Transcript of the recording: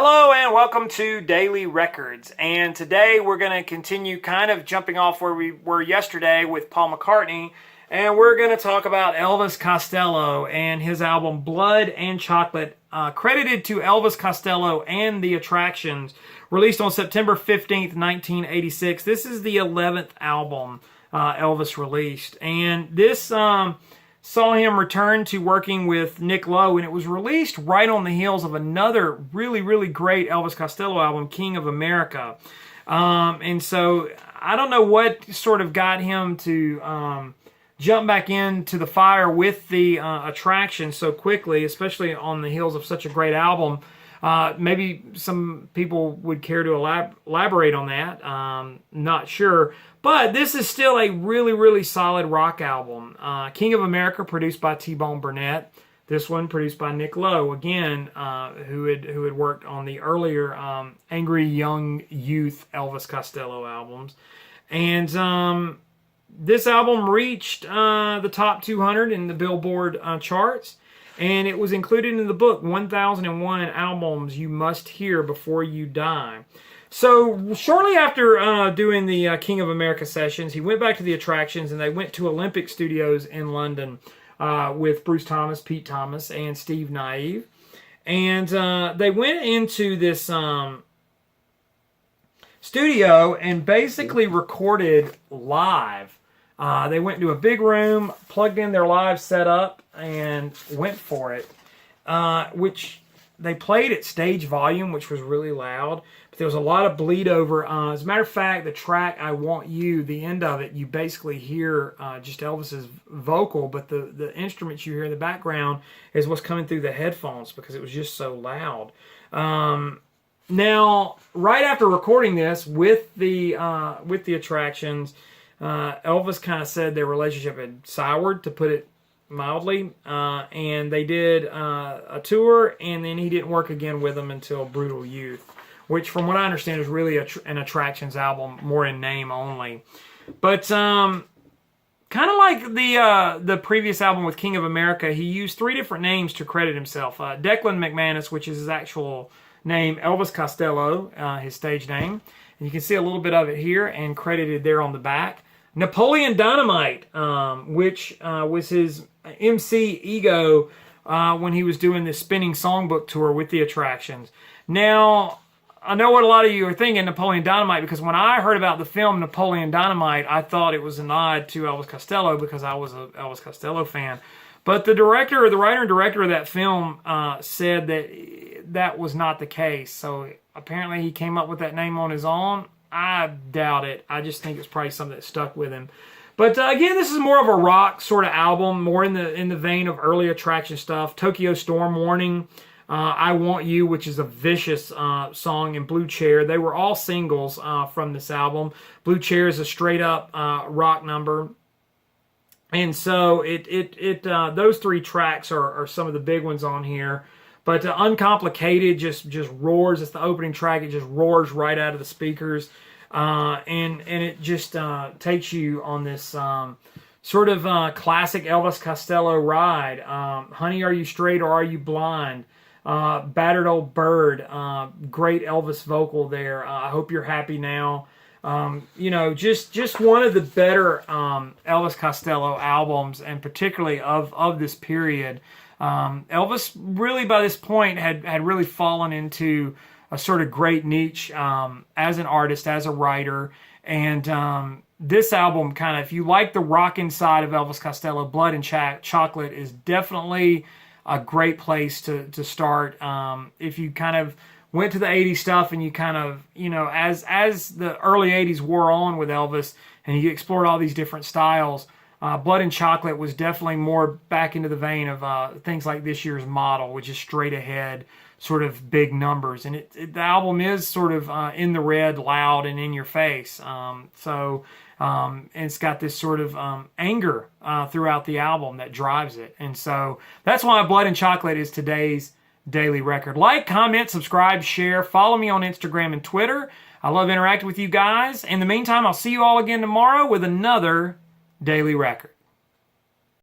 Hello and welcome to Daily Records, and today we're going to continue kind of jumping off where we were yesterday with Paul McCartney, and we're going to talk about Elvis Costello and his album Blood and Chocolate, credited to Elvis Costello and the Attractions, released on September 15th, 1986. This is the 11th album Elvis released, and this saw him return to working with Nick Lowe, and it was released right on the heels of another really great Elvis Costello album, King of America. And so I don't know what sort of got him to jump back into the fire with the Attraction so quickly, especially on the heels of such a great album. Maybe some people would care to elaborate on that. Not sure. But this is still a really solid rock album. King of America, produced by T-Bone Burnett. This one produced by Nick Lowe, again, who had worked on the earlier Angry Young Youth Elvis Costello albums. And this album reached the top 200 in the Billboard charts. And it was included in the book, 1001 Albums You Must Hear Before You Die. So shortly after doing the King of America sessions, he went back to the Attractions, and they went to Olympic Studios in London with Bruce Thomas, Pete Thomas, and Steve Naive. And they went into this studio and basically recorded live. They went into a big room, plugged in their live setup, and went for it, which they played at stage volume, which was really loud. But there was a lot of bleed over. As a matter of fact, the track I Want You, the end of it, you basically hear just Elvis's vocal, but the instruments you hear in the background is what's coming through the headphones because it was just so loud. Now, right after recording this with the Attractions, Elvis kind of said their relationship had soured, to put it mildly, and they did a tour, and then he didn't work again with them until Brutal Youth, which from what I understand is really an Attractions album, more in name only. But kind of like the previous album with King of America, he used three different names to credit himself. Declan McManus, which is his actual name, Elvis Costello, his stage name. And you can see a little bit of it here and credited there on the back. Napoleon Dynamite, which was his MC ego when he was doing this spinning songbook tour with the Attractions. Now, I know what a lot of you are thinking, Napoleon Dynamite, because when I heard about the film Napoleon Dynamite, I thought it was a nod to Elvis Costello because I was an Elvis Costello fan. But the writer and director of that film said that was not the case. So apparently he came up with that name on his own. I doubt it. I just think it's probably something that stuck with him. But again, this is more of a rock sort of album, more in the vein of early Attraction stuff. Tokyo Storm Warning, I Want You, which is a vicious song, and Blue Chair. They were all singles from this album. Blue Chair is a straight up rock number. And so those three tracks are some of the big ones on here. But Uncomplicated just roars. It's the opening track. It just roars right out of the speakers. And it just takes you on this sort of classic Elvis Costello ride. Honey, Are You Straight or Are You Blind? Battered Old Bird. Great Elvis vocal there. I Hope You're Happy Now. Just one of the better Elvis Costello albums, and particularly of this period. Elvis really by this point had really fallen into a sort of great niche as an artist, as a writer, and this album kind of, if you like the rockin' side of Elvis Costello, Blood and Chocolate is definitely a great place to start. If you kind of went to the 80s stuff and you kind of, as the early 80s wore on with Elvis and you explored all these different styles, Blood and Chocolate was definitely more back into the vein of things like this year's Model, which is straight ahead, sort of big numbers. And the album is sort of in the red, loud, and in your face. And it's got this sort of anger throughout the album that drives it. And so that's why Blood and Chocolate is today's Daily Record. Like, comment, subscribe, share. Follow me on Instagram and Twitter. I love interacting with you guys. In the meantime, I'll see you all again tomorrow with another Daily Record.